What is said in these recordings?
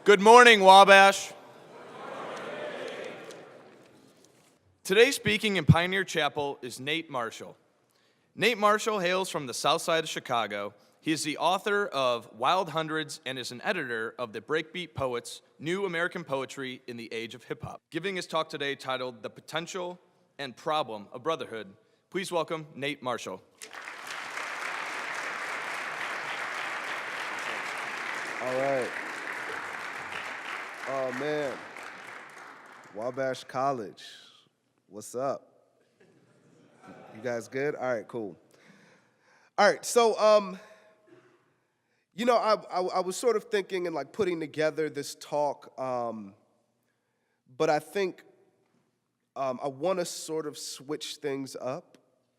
Good morning, Wabash. Today speaking in Pioneer Chapel is Nate Marshall. Nate Marshall hails from the south side of Chicago. He is the author of Wild Hundreds and is an editor of the Breakbeat Poets, New American Poetry in the Age of Hip Hop. Giving his talk today titled The Potential and Problem of Brotherhood, please welcome Nate Marshall. All right. Oh, man. Wabash College. What's up? You guys good? All right, cool. All right, so, I was sort of thinking and, putting together this talk, but I think I want to sort of switch things up,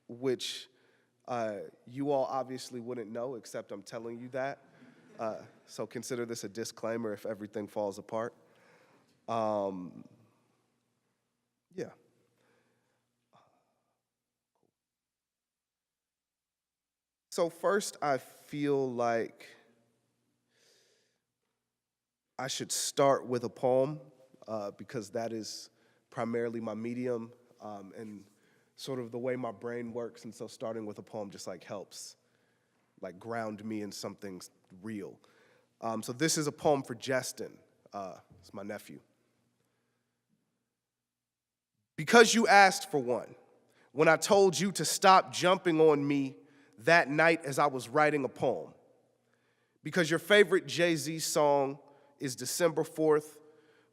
which you all obviously wouldn't know, except I'm telling you that. So consider this a disclaimer if everything falls apart. Yeah. So first, I feel like I should start with a poem because that is primarily my medium and sort of the way my brain works. And so starting with a poem just helps ground me in something real. So this is a poem for Justin. It's my nephew. Because you asked for one, when I told you to stop jumping on me that night as I was writing a poem. Because your favorite Jay-Z song is December 4th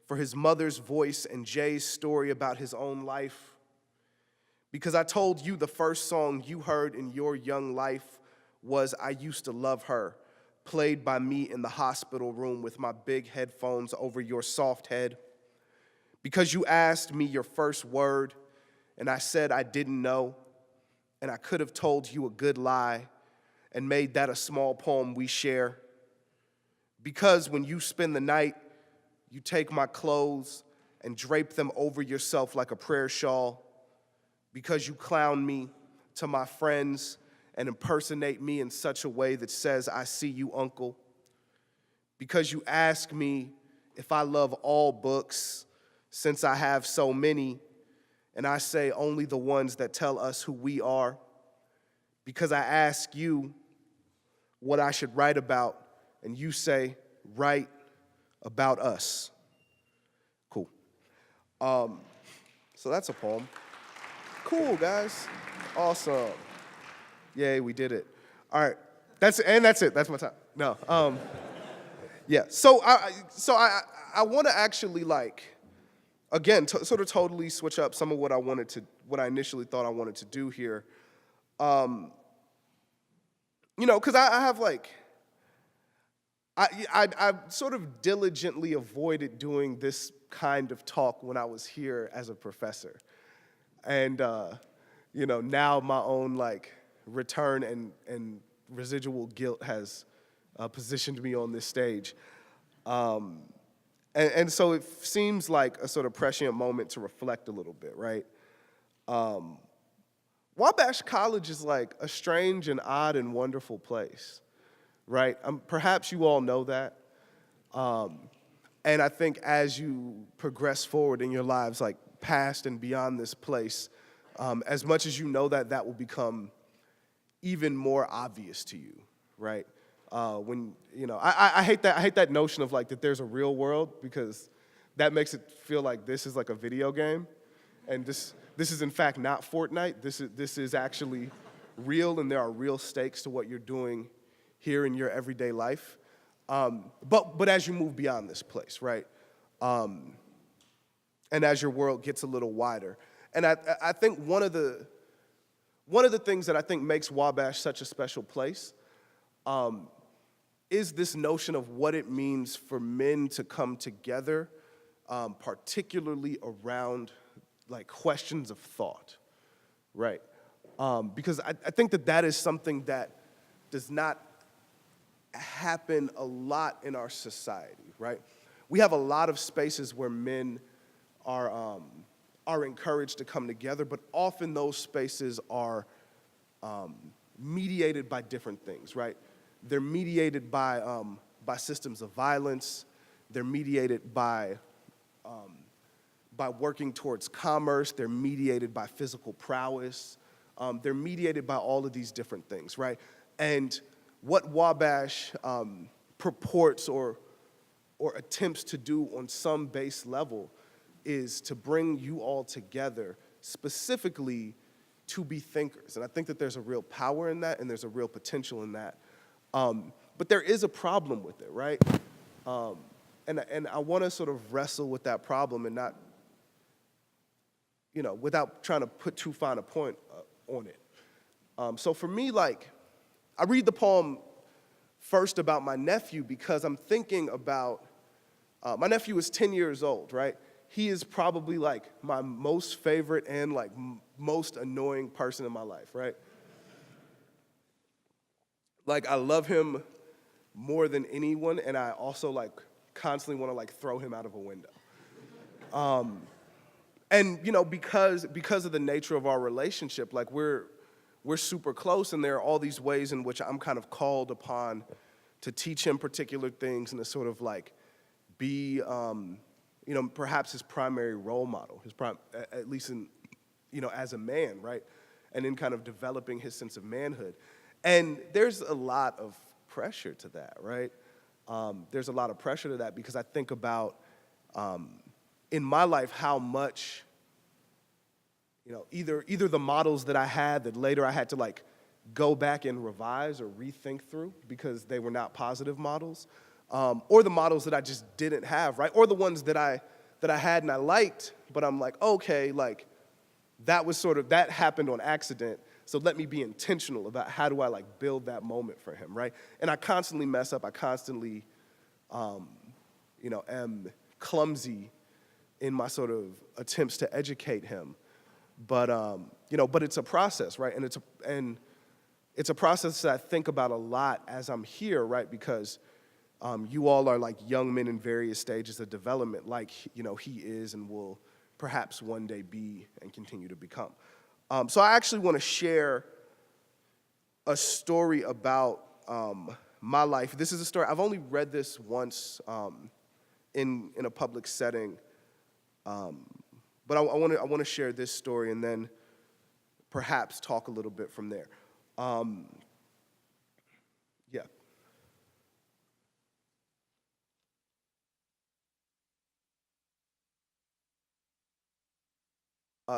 for his mother's voice and Jay's story about his own life. Because I told you the first song you heard in your young life was I Used to Love Her, played by me in the hospital room with my big headphones over your soft head. Because you asked me your first word, and I said I didn't know, and I could have told you a good lie and made that a small poem we share. Because when you spend the night, you take my clothes and drape them over yourself like a prayer shawl. Because you clown me to my friends and impersonate me in such a way that says, I see you, uncle. Because you ask me if I love all books, since I have so many, and I say only the ones that tell us who we are. Because I ask you what I should write about, and you say, write about us. Cool. So that's a poem. Cool, guys. Awesome. Yay, we did it. All right. That's it. That's my time. No. Yeah. So I want to actually again, sort of totally switch up some of what I initially thought I wanted to do here. Because I have I sort of diligently avoided doing this kind of talk when I was here as a professor. And, now my own return and residual guilt has positioned me on this stage. And so it seems like a sort of prescient moment to reflect a little bit, right? Wabash College is a strange and odd and wonderful place, right? Perhaps you all know that. And I think as you progress forward in your lives, past and beyond this place, as much as you know that, that will become even more obvious to you, right? When I hate that notion of that there's a real world, because that makes it feel like this is a video game, and this is in fact not Fortnite. This is actually real, and there are real stakes to what you're doing here in your everyday life. But as you move beyond this place, right, and as your world gets a little wider, and I think one of the things that I think makes Wabash such a special place is this notion of what it means for men to come together, particularly around questions of thought, right? Because I think that is something that does not happen a lot in our society, right? We have a lot of spaces where men are encouraged to come together, but often those spaces are mediated by different things, right? They're mediated by systems of violence. They're mediated by working towards commerce. They're mediated by physical prowess. They're mediated by all of these different things, right? And what Wabash purports or attempts to do on some base level is to bring you all together specifically to be thinkers. And I think that there's a real power in that, and there's a real potential in that. But there is a problem with it, right? And I want to sort of wrestle with that problem and not, without trying to put too fine a point on it. So for me, like, I read the poem first about my nephew because I'm thinking about, my nephew is 10 years old, right? He is probably like my most favorite and like most annoying person in my life, right? Like, I love him more than anyone, and I also like constantly want to like throw him out of a window. And because of the nature of our relationship, like we're super close, and there are all these ways in which I'm kind of called upon to teach him particular things and to sort of like be, perhaps his primary role model, at least in, as a man, right? And in kind of developing his sense of manhood. And there's a lot of pressure to that, right? There's a lot of pressure to that because I think about, in my life, how much, either the models that I had that later I had to like go back and revise or rethink through because they were not positive models, or the models that I just didn't have, right? Or the ones that I had and I liked, but I'm like, okay, like that happened on accident, so let me be intentional about how do I like build that moment for him, right? And I constantly mess up. I constantly, am clumsy in my sort of attempts to educate him. But but it's a process, right? And it's a process that I think about a lot as I'm here, right? Because you all are like young men in various stages of development, like he is and will perhaps one day be and continue to become. So I actually want to share a story about my life. This is a story, I've only read this once in a public setting, but I want to share this story and then perhaps talk a little bit from there. Yeah.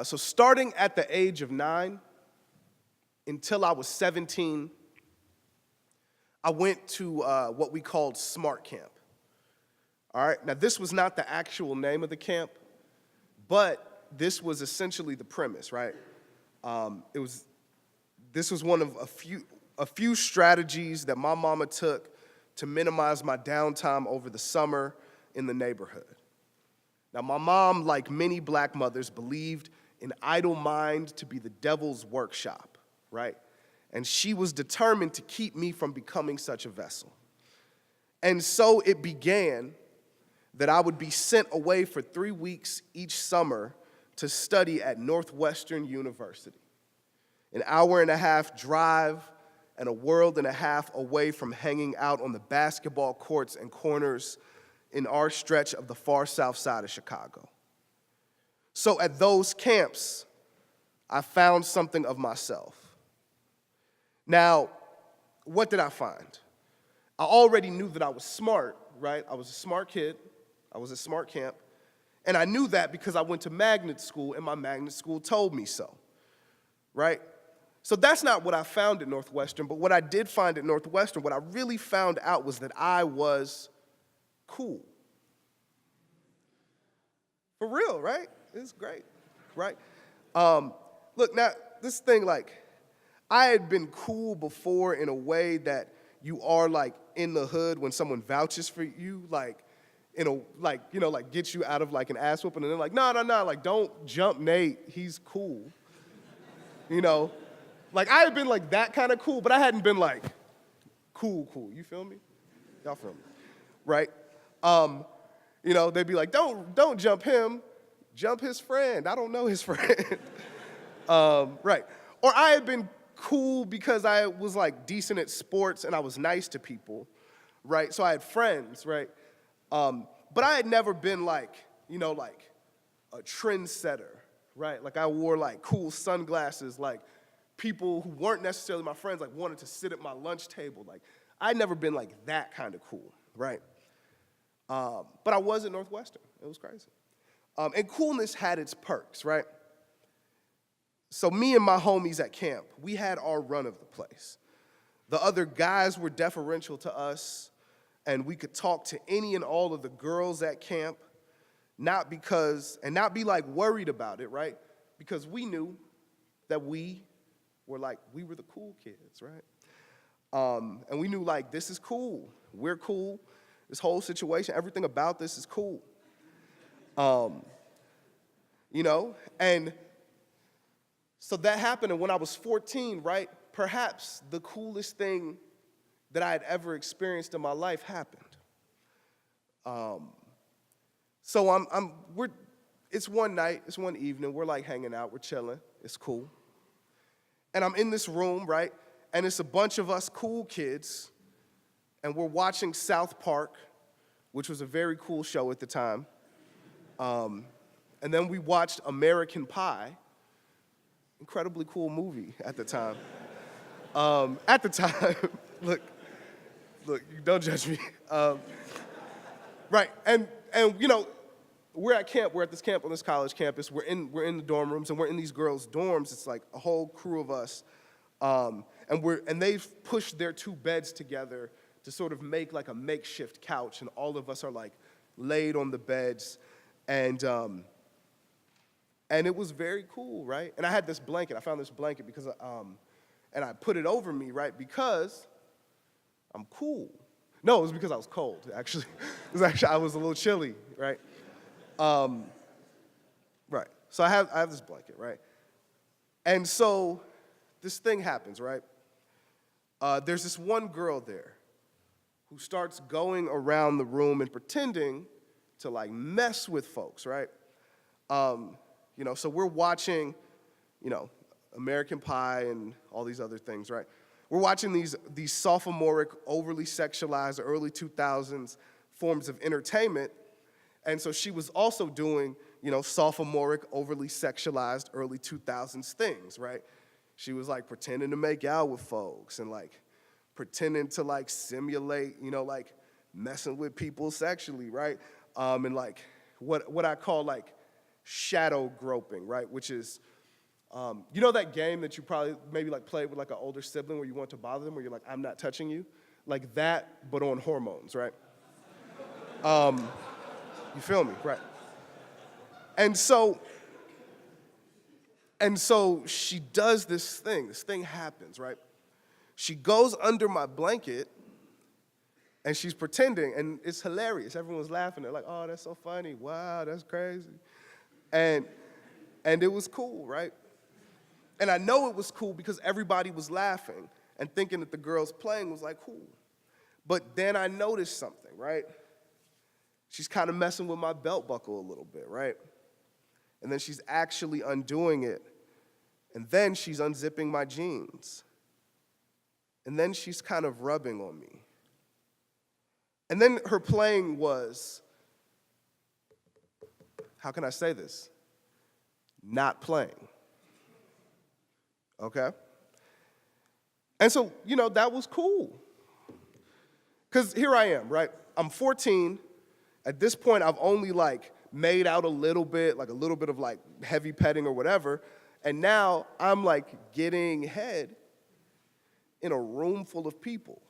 So starting at the age of 9 until I was 17, I went to what we called Smart Camp. All right, now this was not the actual name of the camp, but this was essentially the premise, right? This was one of a few strategies that my mama took to minimize my downtime over the summer in the neighborhood. Now, my mom, like many black mothers, believed an idle mind to be the devil's workshop, right? And she was determined to keep me from becoming such a vessel. And so it began that I would be sent away for 3 weeks each summer to study at Northwestern University. An hour-and-a-half drive and a world and a half away from hanging out on the basketball courts and corners in our stretch of the far south side of Chicago. So at those camps, I found something of myself. Now, what did I find? I already knew that I was smart, right? I was a smart kid. I was at Smart Camp. And I knew that because I went to magnet school, and my magnet school told me so, right? So that's not what I found at Northwestern, but what I did find at Northwestern, what I really found out was that I was cool. For real, right? It's great, right? Look, now, this thing, like, I had been cool before in a way that you are, like, in the hood when someone vouches for you, like, like, gets you out of, like, an ass whooping, and they're like, no, like, don't jump Nate, he's cool, Like, I had been, like, that kind of cool, but I hadn't been, like, cool, you feel me? Y'all feel me, right? They'd be like, don't jump him, jump his friend. I don't know his friend. Right. Or I had been cool because I was, like, decent at sports and I was nice to people, right? So I had friends, right? But I had never been like a trendsetter, right? Like I wore like cool sunglasses, like people who weren't necessarily my friends like wanted to sit at my lunch table. Like I'd never been like that kind of cool, right? But I was at Northwestern. It was crazy. And coolness had its perks, right? So me and my homies at camp, we had our run of the place. The other guys were deferential to us, and we could talk to any and all of the girls at camp, not be like worried about it, right? Because we knew that we were the cool kids, right? And we knew like, this is cool. We're cool. This whole situation, everything about this is cool. And so that happened, and when I was 14, right, perhaps the coolest thing that I had ever experienced in my life happened. So it's one night, it's one evening, we're like hanging out, we're chilling, it's cool. And I'm in this room, right, and it's a bunch of us cool kids, and we're watching South Park, which was a very cool show at the time. And then we watched American Pie, incredibly cool movie at the time. Look, don't judge me. Right, and we're at camp. We're at this camp on this college campus. We're in the dorm rooms, and we're in these girls' dorms. It's like a whole crew of us, and they've pushed their two beds together to sort of make like a makeshift couch, and all of us are like laid on the beds, and it was very cool, right? And I had this blanket. I found this blanket because and I put it over me, right? Because I'm cool. No, it was because I was cold, actually. I was a little chilly, right? Right. So I have this blanket, right? And so this thing happens, right? There's this one girl there who starts going around the room and pretending to like mess with folks, right? So we're watching, American Pie and all these other things, right? We're watching these sophomoric, overly sexualized, early 2000s forms of entertainment. And so she was also doing, sophomoric, overly sexualized, early 2000s things, right? She was like pretending to make out with folks and like pretending to like simulate, like messing with people sexually, right? And like what I call like shadow groping, right? Which is, that game that you probably maybe like played with like an older sibling where you want to bother them, where you're like, I'm not touching you? Like that, but on hormones, right? You feel me, right? And so she does this thing happens, right? She goes under my blanket and she's pretending, and it's hilarious. Everyone's laughing. They're like, oh, that's so funny. Wow, that's crazy. And it was cool, right? And I know it was cool because everybody was laughing and thinking that the girls playing was like cool. But then I noticed something, right? She's kind of messing with my belt buckle a little bit, right? And then she's actually undoing it. And then she's unzipping my jeans. And then she's kind of rubbing on me. And then her playing was, how can I say this? Not playing. Okay? And so, that was cool. Because here I am, right? I'm 14. At this point, I've only like made out a little bit of like heavy petting or whatever. And now I'm like getting head in a room full of people.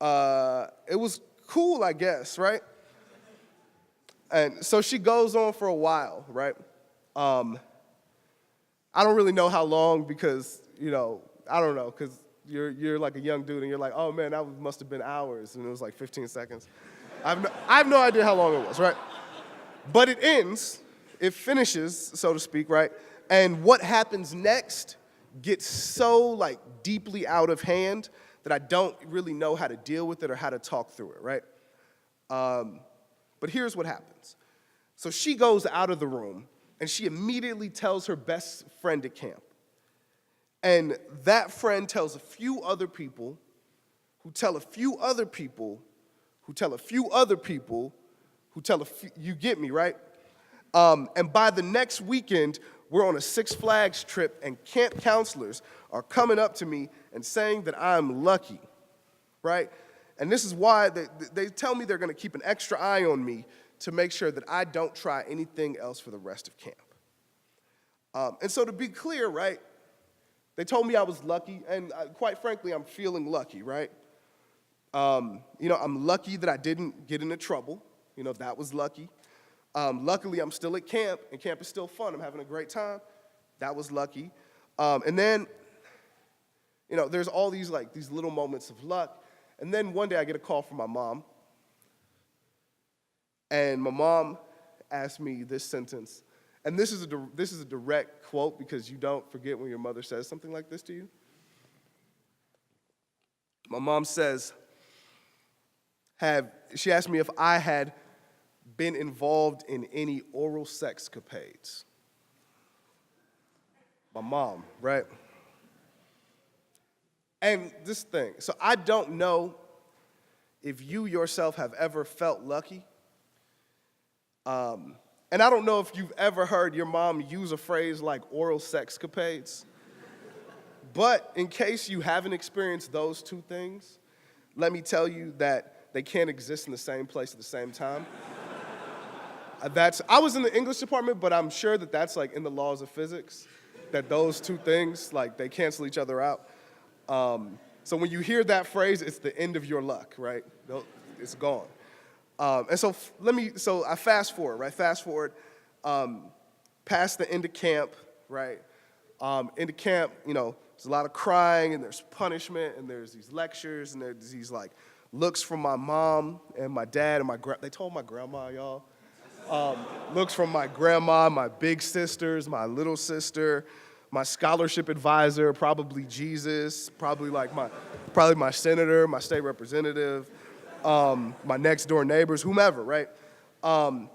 It was cool, I guess, right? And so she goes on for a while, right? I don't really know how long because, I don't know, because you're like a young dude and you're like, oh man, that must have been hours, and it was like 15 seconds. I have no idea how long it was, right? But it ends, it finishes, so to speak, right? And what happens next gets so like deeply out of hand that I don't really know how to deal with it or how to talk through it, right? But here's what happens. So she goes out of the room, and she immediately tells her best friend at camp. And that friend tells a few other people, who tell a few other people, who tell a few other people, who tell a few, you get me, right? And by the next weekend, we're on a Six Flags trip, and camp counselors are coming up to me and saying that I'm lucky, right? And this is why they tell me they're going to keep an extra eye on me to make sure that I don't try anything else for the rest of camp. And so to be clear, right, they told me I was lucky, and quite frankly, I'm feeling lucky, right? I'm lucky that I didn't get into trouble. That was lucky. Luckily, I'm still at camp, and camp is still fun. I'm having a great time. That was lucky. And then, there's all these little moments of luck. And then one day I get a call from my mom. And my mom asked me this sentence. And this is a direct quote, because you don't forget when your mother says something like this to you. My mom says, she asked me if I had been involved in any oral sex capades. My mom, right? And this thing, so I don't know if you yourself have ever felt lucky. And I don't know if you've ever heard your mom use a phrase like oral sex capades. But in case you haven't experienced those two things, let me tell you that they can't exist in the same place at the same time. I was in the English department, but I'm sure that that's in the laws of physics, that those two things, they cancel each other out. So when you hear that phrase, it's the end of your luck, right? It's gone. And so I fast forward, right? Past the end of camp, right? Into camp, there's a lot of crying, and there's punishment, and there's these lectures, and there's these looks from my mom and my dad and they told my grandma, y'all. Looks from my grandma, my big sisters, my little sister, my scholarship advisor, probably Jesus, probably my senator, my state representative, my next door neighbors, whomever, right? And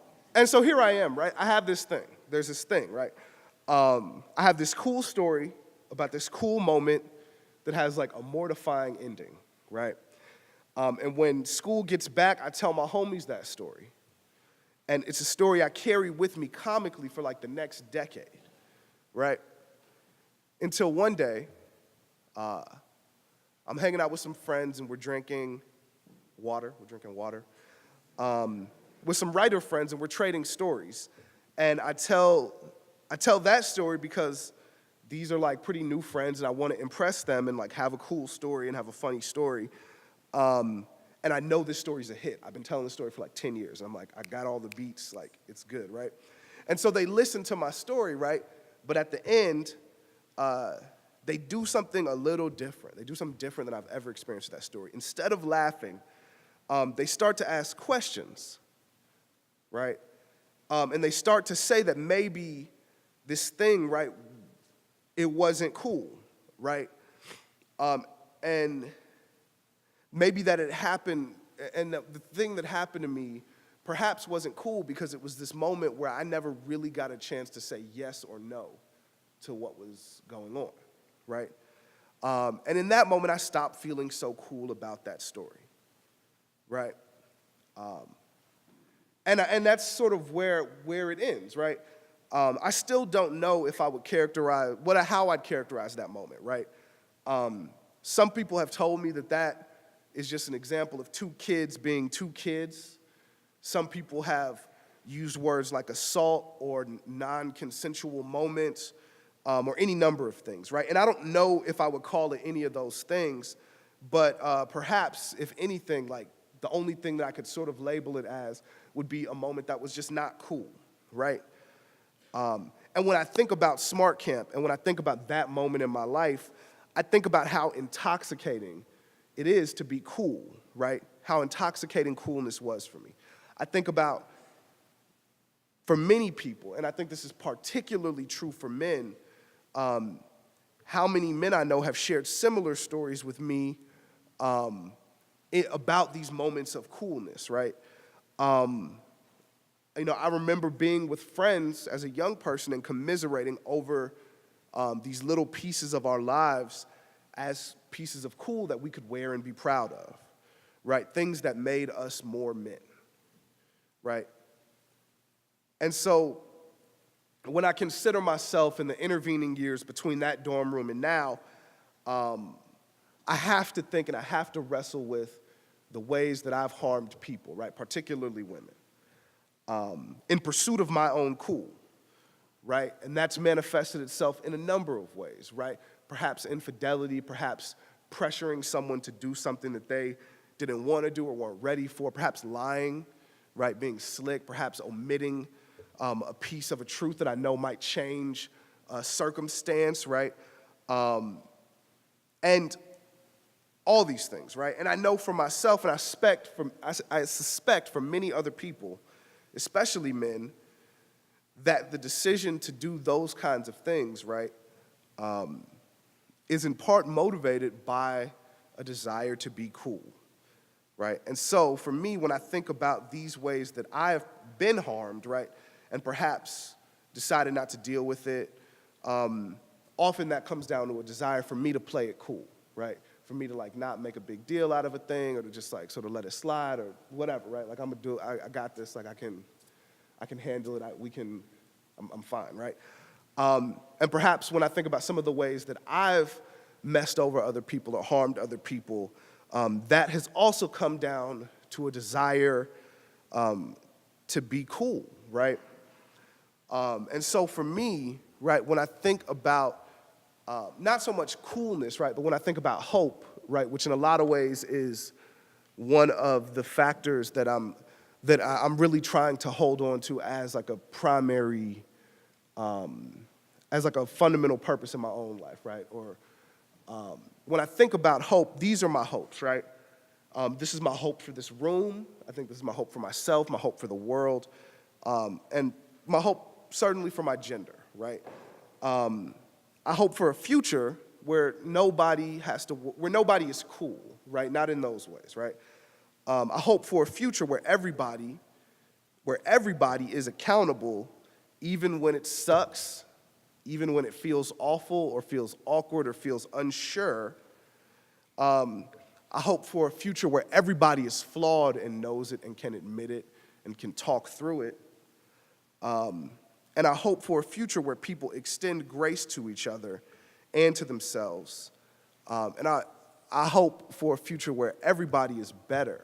so here I am, right? I have this thing. There's this thing, right? I have this cool story about this cool moment that has a mortifying ending, right? And when school gets back, I tell my homies that story. And it's a story I carry with me comically for the next decade, right? Until one day, I'm hanging out with some friends, and we're drinking water. With some writer friends, and we're trading stories. And I tell that story because these are pretty new friends, and I want to impress them and have a cool story and have a funny story. And I know this story's a hit. I've been telling the story for 10 years. I'm I got all the beats, it's good, right? And so they listen to my story, right? But at the end, they do something a little different. They do something different than I've ever experienced with that story. Instead of laughing, they start to ask questions, right? And they start to say that maybe this thing, right, it wasn't cool, right? And maybe that it happened, and the thing that happened to me perhaps wasn't cool because it was this moment where I never really got a chance to say yes or no to what was going on, right? And in that moment, I stopped feeling so cool about that story, right? And that's sort of where it ends, right? I still don't know if I would characterize, how I'd characterize that moment, right? Some people have told me that is just an example of two kids being two kids. Some people have used words like assault or non-consensual moments, or any number of things, right? And I don't know if I would call it any of those things, but perhaps, if anything, the only thing that I could sort of label it as would be a moment that was just not cool, right? And when I think about Smart Camp, and when I think about that moment in my life, I think about how intoxicating it is to be cool, right? How intoxicating coolness was for me. I think about, for many people, and I think this is particularly true for men, how many men I know have shared similar stories with me about these moments of coolness, right? I remember being with friends as a young person and commiserating over these little pieces of our lives as pieces of cool that we could wear and be proud of, right? Things that made us more men, right? And so when I consider myself in the intervening years between that dorm room and now, I have to think and I have to wrestle with the ways that I've harmed people, right? Particularly women, in pursuit of my own cool, right? And that's manifested itself in a number of ways, right? Perhaps infidelity, perhaps pressuring someone to do something that they didn't want to do or weren't ready for, perhaps lying, right? Being slick, perhaps omitting a piece of a truth that I know might change a circumstance, right? And all these things, right? And I know for myself, and I suspect for many other people, especially men, that the decision to do those kinds of things, right, is in part motivated by a desire to be cool, right? And so for me, when I think about these ways that I've been harmed, right, and perhaps decided not to deal with it, often that comes down to a desire for me to play it cool, right? For me to like not make a big deal out of a thing or to just like sort of let it slide or whatever, right? Like I'm gonna do it, I got this, like I can handle it, I'm fine, right? And perhaps when I think about some of the ways that I've messed over other people or harmed other people, that has also come down to a desire to be cool, right? And so for me, right, when I think about not so much coolness, right, but when I think about hope, right, which in a lot of ways is one of the factors that I'm really trying to hold on to as like a primary, as like a fundamental purpose in my own life, right? Or when I think about hope, these are my hopes, right? This is my hope for this room. I think this is my hope for myself, my hope for the world, and my hope certainly for my gender, right? I hope for a future where nobody is cool, right? Not in those ways, right? I hope for a future where everybody is accountable, even when it sucks, even when it feels awful or feels awkward or feels unsure. I hope for a future where everybody is flawed and knows it and can admit it and can talk through it. And I hope for a future where people extend grace to each other and to themselves. And I hope for a future where everybody is better,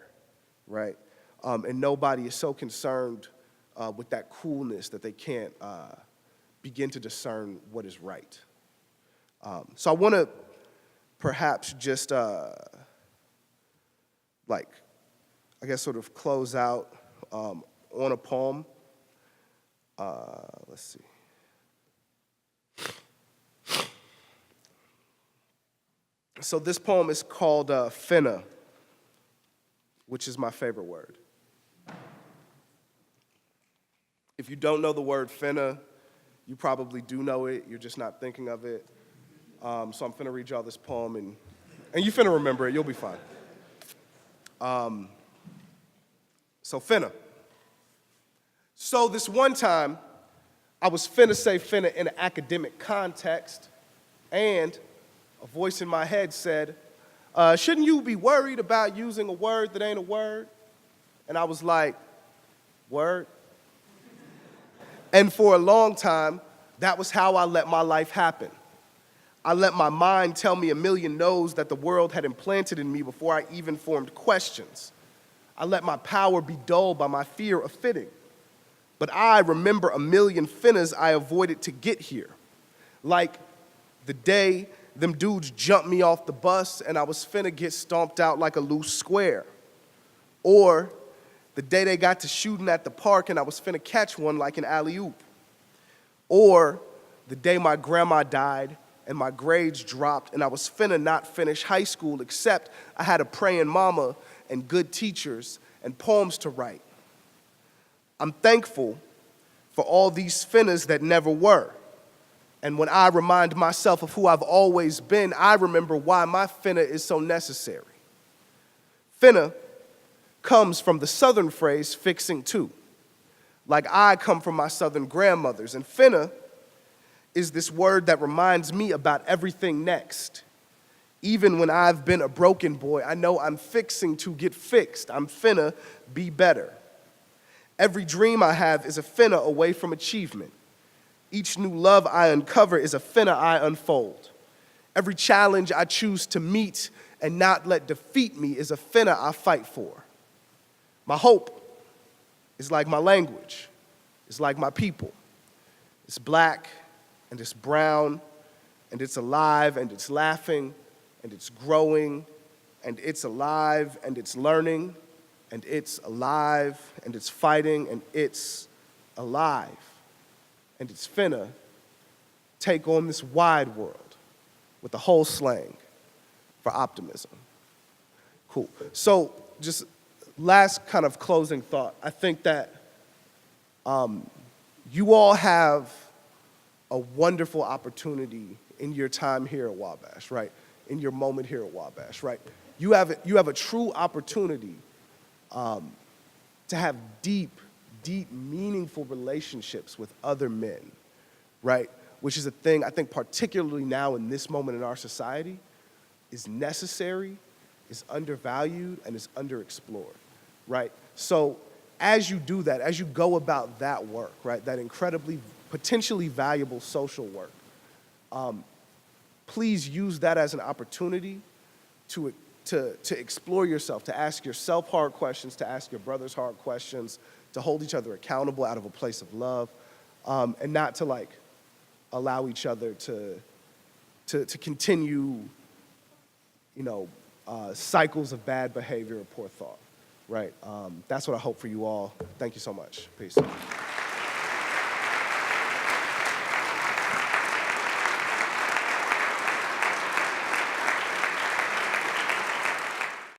right? And nobody is so concerned with that coolness that they can't begin to discern what is right. So I want to perhaps just, sort of close out on a poem. Let's see. So this poem is called Finna, which is my favorite word. If you don't know the word finna, you probably do know it. You're just not thinking of it. So I'm finna read y'all this poem, and you finna remember it. You'll be fine. So finna. So this one time, I was finna say finna in an academic context, and a voice in my head said, shouldn't you be worried about using a word that ain't a word? And I was like, word? And for a long time, that was how I let my life happen. I let my mind tell me a million no's that the world had implanted in me before I even formed questions. I let my power be dulled by my fear of fitting. But I remember a million finnas I avoided to get here. Like the day them dudes jumped me off the bus and I was finna get stomped out like a loose square. Or the day they got to shooting at the park and I was finna catch one like an alley-oop. Or the day my grandma died and my grades dropped and I was finna not finish high school except I had a praying mama and good teachers and poems to write. I'm thankful for all these finnas that never were. And when I remind myself of who I've always been, I remember why my finna is so necessary. Finna comes from the Southern phrase fixing to. Like I come from my Southern grandmothers. And finna is this word that reminds me about everything next. Even when I've been a broken boy, I know I'm fixing to get fixed. I'm finna be better. Every dream I have is a finna away from achievement. Each new love I uncover is a finna I unfold. Every challenge I choose to meet and not let defeat me is a finna I fight for. My hope is like my language. It's like my people. It's black and it's brown and it's alive and it's laughing and it's growing and it's alive and it's learning and it's alive and it's fighting and it's alive and it's finna take on this wide world with the whole slang for optimism. Cool. So just last kind of closing thought. I think that you all have a wonderful opportunity in your time here at Wabash, right? In your moment here at Wabash, right? You have a true opportunity to have deep, meaningful relationships with other men, right? Which is a thing I think particularly now in this moment in our society is necessary, is undervalued, and is underexplored, right? So as you do that, as you go about that work, right, that incredibly, potentially valuable social work, please use that as an opportunity to explore yourself, to ask yourself hard questions, to ask your brothers hard questions, to hold each other accountable out of a place of love, and not to like allow each other to continue, cycles of bad behavior or poor thought, right? That's what I hope for you all. Thank you so much. Peace.